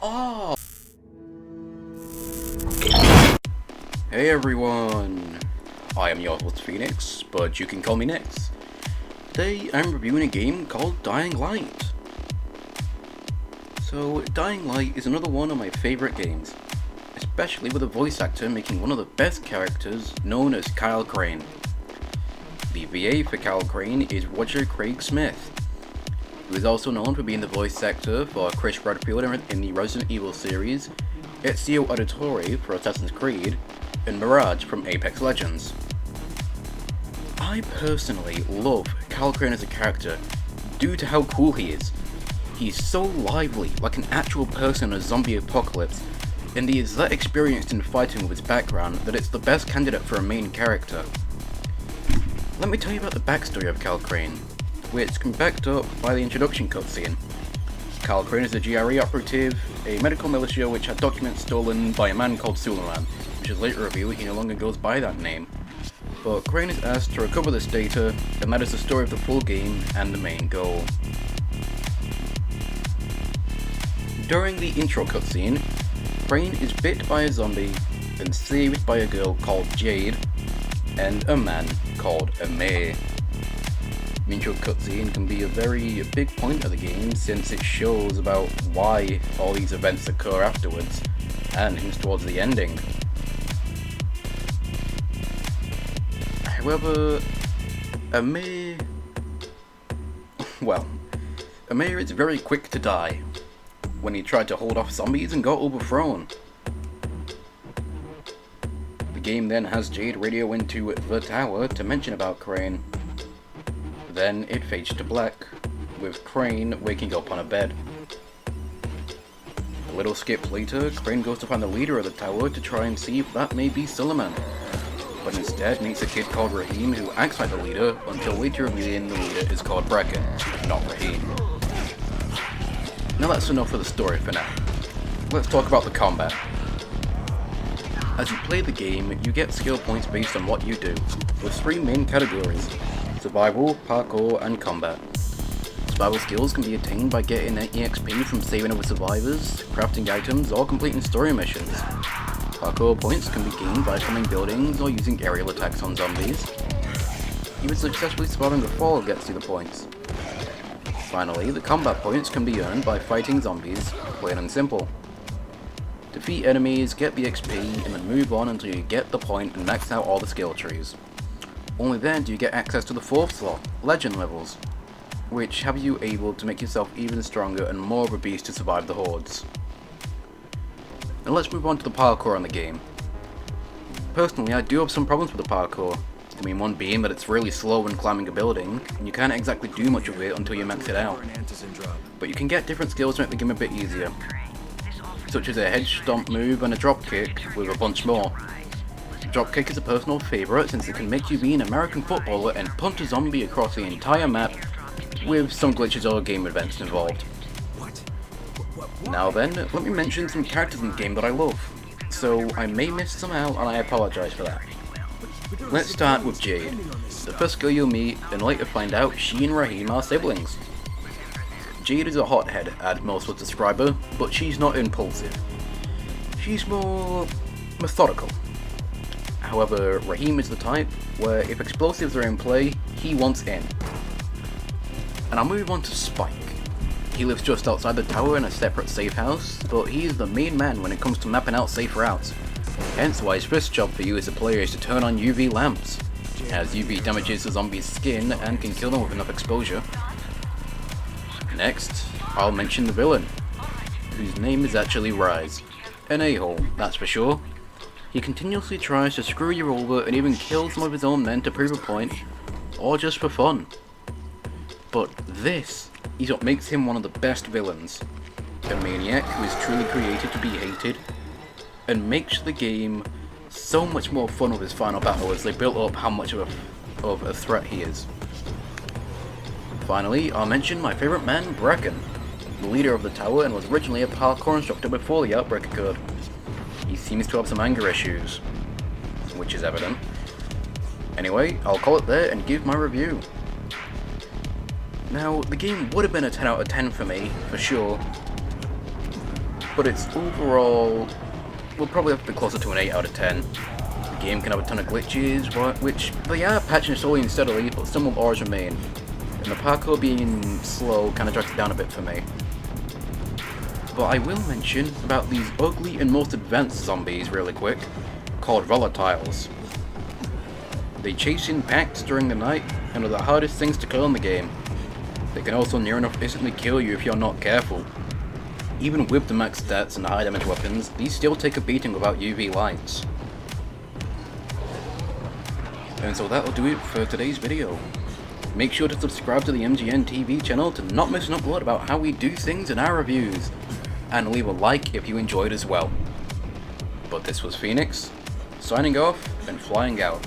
Oh! Hey everyone! I am your host Phoenix, but you can call me Nix. Today I'm reviewing a game called Dying Light. So, Dying Light is another one of my favourite games, especially with a voice actor making one of the best characters known as Kyle Crane. The VA for Kyle Crane is Roger Craig Smith, who is also known for being the voice actor for Chris Redfield in the Resident Evil series, Ezio Auditore for Assassin's Creed, and Mirage from Apex Legends. I personally love Kyle Crane as a character due to how cool he is. He's so lively, like an actual person in a zombie apocalypse, and he is that experienced in fighting with his background that it's the best candidate for a main character. Let me tell you about the backstory of Kyle Crane, which can be backed up by the introduction cutscene. Kyle Crane is a GRE operative, a medical militia which had documents stolen by a man called Suleiman, which is later revealed he no longer goes by that name. But Crane is asked to recover this data, and that is the story of the full game and the main goal. During the intro cutscene, Crane is bit by a zombie and saved by a girl called Jade and a man called Amir. The intro cutscene can be a very big point of the game since it shows about why all these events occur afterwards and hints towards the ending. However, Amir is very quick to die when he tried to hold off zombies and got overthrown. The game then has Jade radio into the tower to mention about Crane. Then it fades to black, with Crane waking up on a bed. A little skip later, Crane goes to find the leader of the tower to try and see if that may be Suleiman, but instead meets a kid called Rahim who acts like the leader until later revealing the leader is called Brecken, not Rahim. Now that's enough of the story for now. Let's talk about the combat. As you play the game, you get skill points based on what you do, with three main categories: survival, parkour, and combat. Survival skills can be attained by getting an EXP from saving other survivors, crafting items, or completing story missions. Parkour points can be gained by climbing buildings or using aerial attacks on zombies. Even successfully surviving a fall gets you the points. Finally, the combat points can be earned by fighting zombies, plain and simple. Defeat enemies, get the XP, and then move on until you get the point and max out all the skill trees. Only then do you get access to the fourth slot, Legend levels, which have you able to make yourself even stronger and more of a beast to survive the hordes. Now let's move on to the parkour on the game. Personally, I do have some problems with the parkour. I mean, one being that it's really slow when climbing a building, and you can't exactly do much of it until you max it out. But you can get different skills to make the game a bit easier, such as a head stomp move and a drop kick, with a bunch more. Drop kick is a personal favourite since it can make you be an American footballer and punch a zombie across the entire map, with some glitches or game events involved. Now then, let me mention some characters in the game that I love, so I may miss some out and I apologise for that. Let's start with Jade, the first girl you'll meet and later find out she and Rahim are siblings. Jade is a hothead, as most would describe her, but she's not impulsive. She's more methodical. However, Rahim is the type where if explosives are in play, he wants in. And I'll move on to Spike. He lives just outside the tower in a separate safe house, but he is the main man when it comes to mapping out safe routes. Hence why his first job for you as a player is to turn on UV lamps, as UV damages the zombie's skin and can kill them with enough exposure. Next, I'll mention the villain, whose name is actually Rise. An a-hole, that's for sure. He continuously tries to screw you over and even kills some of his own men to prove a point, or just for fun. But this is what makes him one of the best villains. A maniac who is truly created to be hated, and makes the game so much more fun with his final battle as they build up how much of a threat he is. Finally, I'll mention my favourite man, Brecken, the leader of the tower and was originally a parkour instructor before the outbreak occurred. He seems to have some anger issues, which is evident. Anyway, I'll call it there and give my review. Now, the game would have been a 10 out of 10 for me, for sure, but it's overall, we'll probably have to be closer to an 8 out of 10. The game can have a ton of glitches, which they are patching slowly and steadily, but some will always remain. And the parkour being slow kind of drags it down a bit for me. But I will mention about these ugly and most advanced zombies really quick, called volatiles. They chase in packs during the night and are the hardest things to kill in the game. They can also near enough instantly kill you if you're not careful. Even with the max stats and high damage weapons, these still take a beating without UV lights. And so that'll do it for today's video. Make sure to subscribe to the MGN TV channel to not miss an upload about how we do things in our reviews, and leave a like if you enjoyed as well. But this was Phoenix, signing off and flying out.